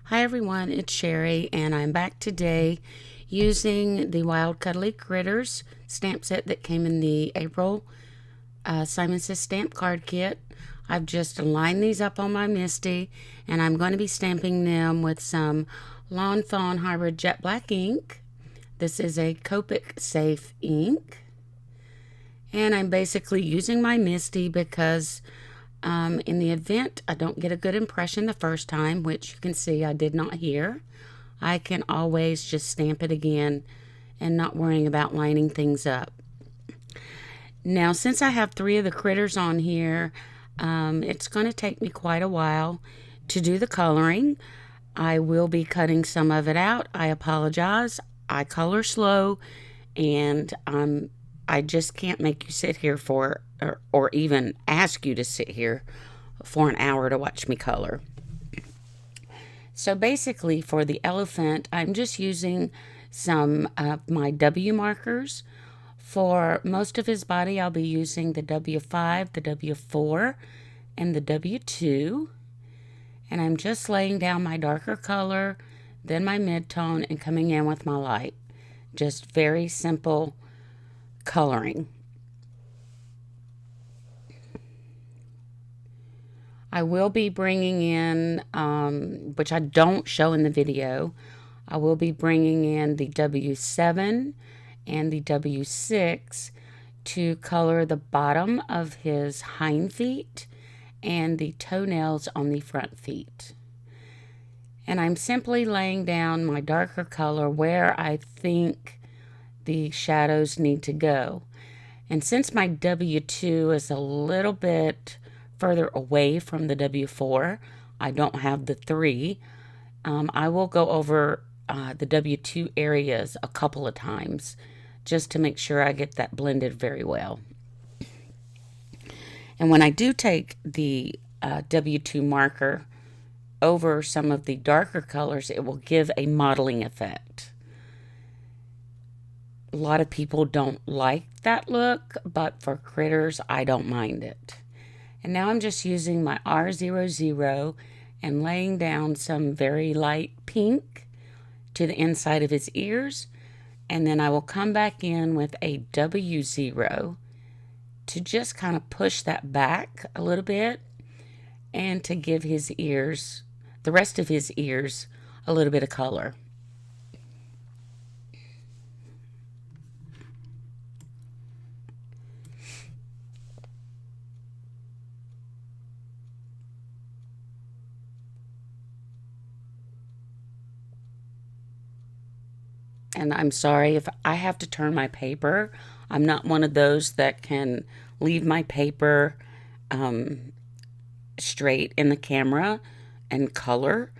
Hi everyone, it's Sherry and I'm back today using the Wild Cuddly Critters stamp set that came in the April Simon Says stamp card kit. I've just lined these up on my Misty and I'm going to be stamping them with some Lawn Fawn Hybrid Jet Black ink. This is a Copic Safe ink. And I'm basically using my Misty because in the event I don't get a good impression the first time, which you can see I did not here, I can always just stamp it again and not worrying about lining things up. Now, since I have 3 of the critters on here, it's going to take me quite a while to do the coloring. I will be cutting some of it out. I apologize. I color slow, and I just can't make you sit here for, or even ask you to sit here for an hour to watch me color. So basically for the elephant, I'm just using some of my W markers. For most of his body, I'll be using the W5, the W4, and the W2. And I'm just laying down my darker color, then my mid-tone, and coming in with my light. Just very simple coloring. I will be bringing in, which I don't show in the video, I will be bringing in the W7 and the W6 to color the bottom of his hind feet and the toenails on the front feet. And I'm simply laying down my darker color where I think the shadows need to go. And since my W2 is a little bit further away from the W4, I don't have the 3, I will go over the W2 areas a couple of times just to make sure I get that blended very well. And when I do take the W2 marker over some of the darker colors, it will give a modeling effect. A lot of people don't like that look, but for critters, I don't mind it. And now I'm just using my R00 and laying down some very light pink to the inside of his ears. And then I will come back in with a W0 to just kind of push that back a little bit and to give his ears, the rest of his ears, a little bit of color. And I'm sorry if I have to turn my paper. I'm not one of those that can leave my paper straight in the camera and color.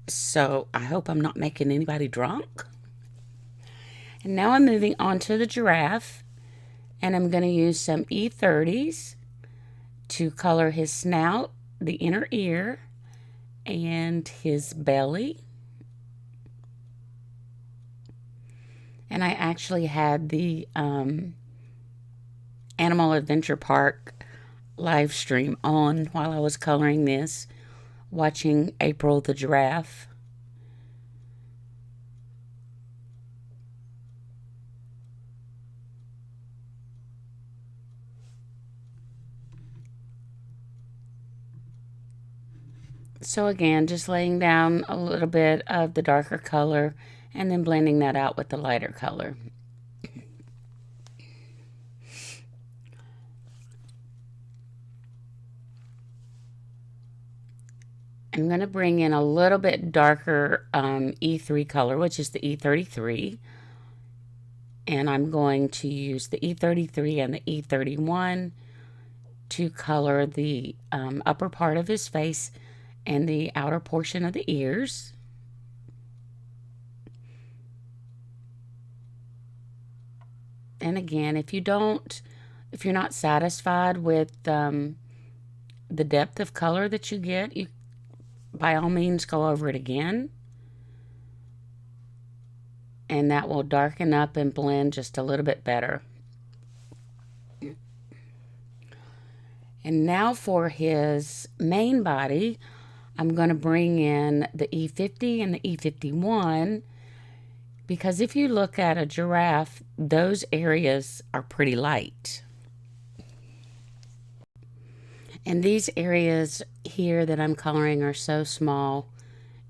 So I hope I'm not making anybody drunk. And now I'm moving on to the giraffe. And I'm going to use some E30s to color his snout, the inner ear, and his belly. And I actually had the Animal Adventure Park live stream on while I was coloring this, watching April the giraffe. So again, just laying down a little bit of the darker color and then blending that out with the lighter color. I'm going to bring in a little bit darker E3 color, which is the E33. And I'm going to use the E33 and the E31 to color the upper part of his face and the outer portion of the ears. And again, if you're not satisfied with the depth of color that you get, you by all means go over it again. And that will darken up and blend just a little bit better. And now for his main body, I'm going to bring in the E50 and the E51 because if you look at a giraffe, those areas are pretty light. And these areas here that I'm coloring are so small,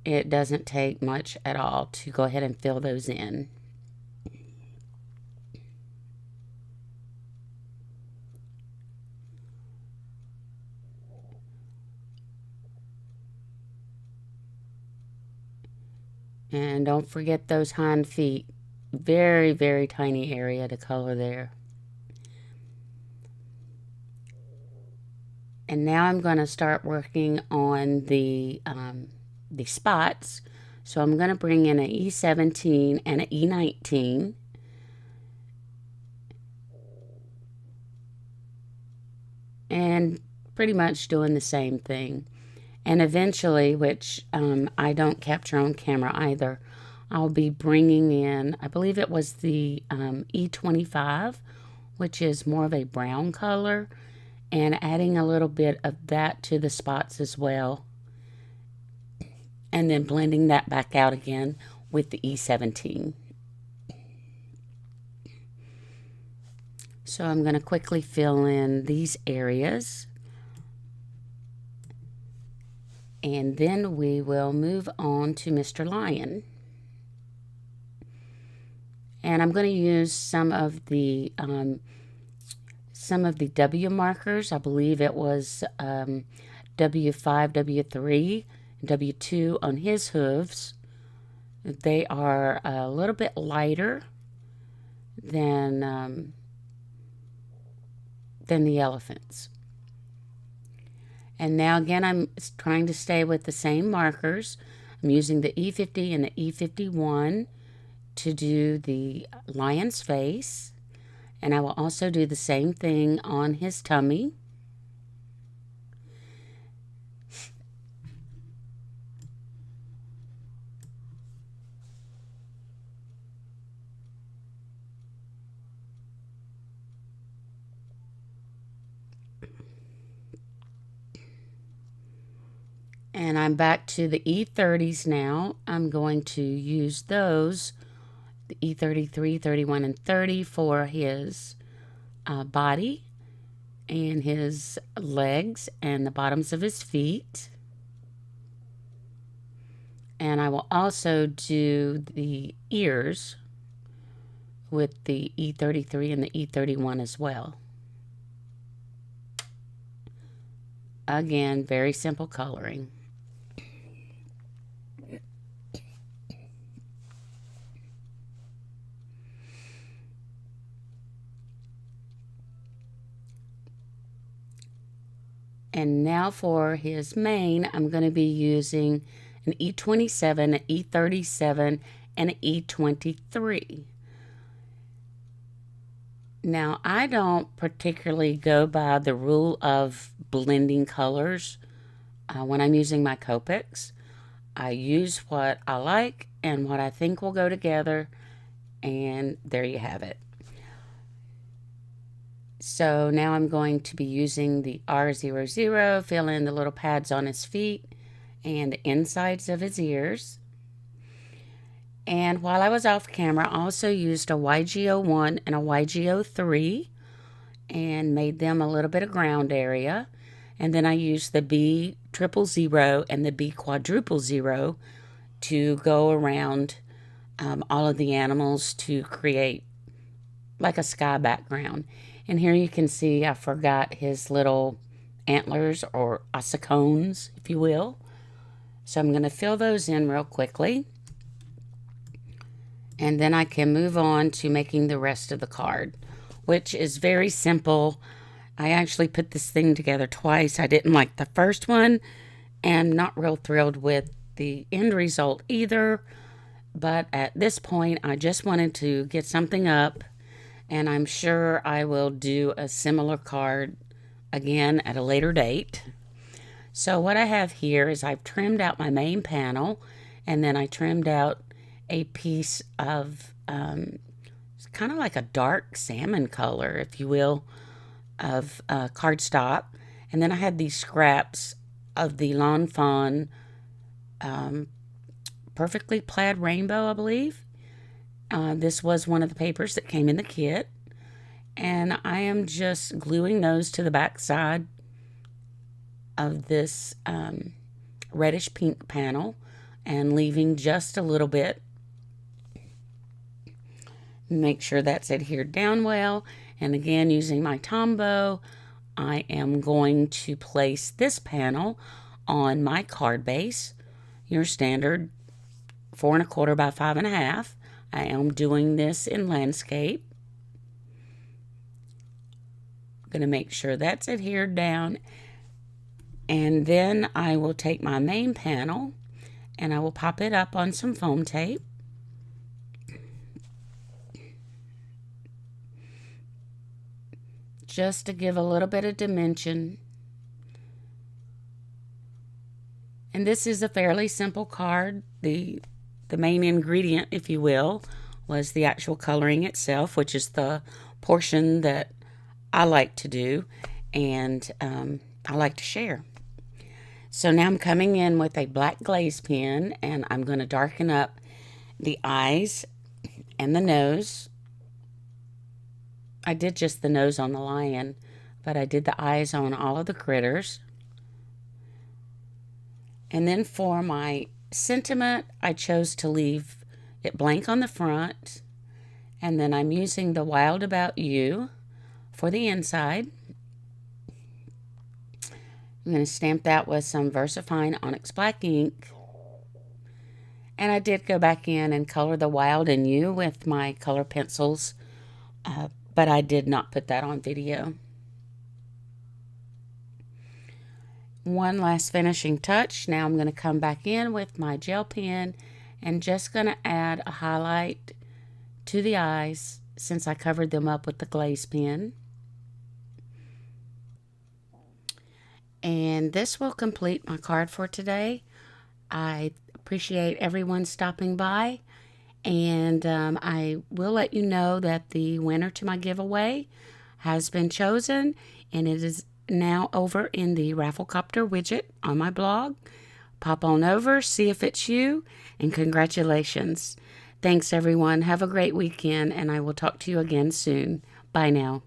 it doesn't take much at all to go ahead and fill those in. And don't forget those hind feet. Very, very tiny area to color there. And now I'm going to start working on the spots. So I'm going to bring in an E17 and an E19. And pretty much doing the same thing. And eventually, which I don't capture on camera either, I'll be bringing in, I believe it was the E25, which is more of a brown color, and adding a little bit of that to the spots as well. And then blending that back out again with the E17. So I'm going to quickly fill in these areas. And then we will move on to Mr. Lion. And I'm going to use some of the W markers. I believe it was W5, W3, W2 on his hooves. They are a little bit lighter than the elephants. And now again, I'm trying to stay with the same markers. I'm using the E50 and the E51 to do the lion's face. And I will also do the same thing on his tummy. And I'm back to the E30s now. I'm going to use those, the E33, 31, and 30 for his body and his legs and the bottoms of his feet. And I will also do the ears with the E33 and the E31 as well. Again, very simple coloring. And now for his mane, I'm going to be using an E27, an E37, and an E23. Now, I don't particularly go by the rule of blending colors when I'm using my Copics. I use what I like and what I think will go together, and there you have it. So now I'm going to be using the R00, fill in the little pads on his feet and the insides of his ears. And while I was off camera, I also used a YG01 and a YG03 and made them a little bit of ground area. And then I used the B000 and the B000 to go around all of the animals to create like a sky background. And here you can see I forgot his little antlers or ossicones, if you will. So I'm going to fill those in real quickly. And then I can move on to making the rest of the card, which is very simple. I actually put this thing together twice. I didn't like the first one and not real thrilled with the end result either. But at this point, I just wanted to get something up. And I'm sure I will do a similar card again at a later date. So what I have here is I've trimmed out my main panel, and then I trimmed out a piece of kind of like a dark salmon color, if you will, of cardstock. And then I had these scraps of the Lawn Fawn perfectly plaid rainbow, I believe. This was one of the papers that came in the kit. And I am just gluing those to the back side of this reddish pink panel and leaving just a little bit. Make sure that's adhered down well. And again, using my Tombow, I am going to place this panel on my card base, your standard 4 1/4 by 5 1/2. I am doing this in landscape. I'm going to make sure that's adhered down. And then I will take my main panel and I will pop it up on some foam tape. Just to give a little bit of dimension. And this is a fairly simple card. The main ingredient, if you will, was the actual coloring itself, which is the portion that I like to do and I like to share. So now I'm coming in with a black glaze pen and I'm going to darken up the eyes and the nose. I did just the nose on the lion, but I did the eyes on all of the critters. And then for my sentiment, I chose to leave it blank on the front. And then I'm using the Wild About You for the inside. I'm going to stamp that with some VersaFine Onyx Black ink. And I did go back in and color the Wild and You with my color pencils, but I did not put that on video. One last finishing touch. Now I'm going to come back in with my gel pen and just going to add a highlight to the eyes since I covered them up with the glaze pen. And this will complete my card for today. I appreciate everyone stopping by, and I will let you know that the winner to my giveaway has been chosen, and it is now over in the Rafflecopter widget on my blog. Pop on over, see if it's you, and congratulations. Thanks, everyone. Have a great weekend, and I will talk to you again soon. Bye now.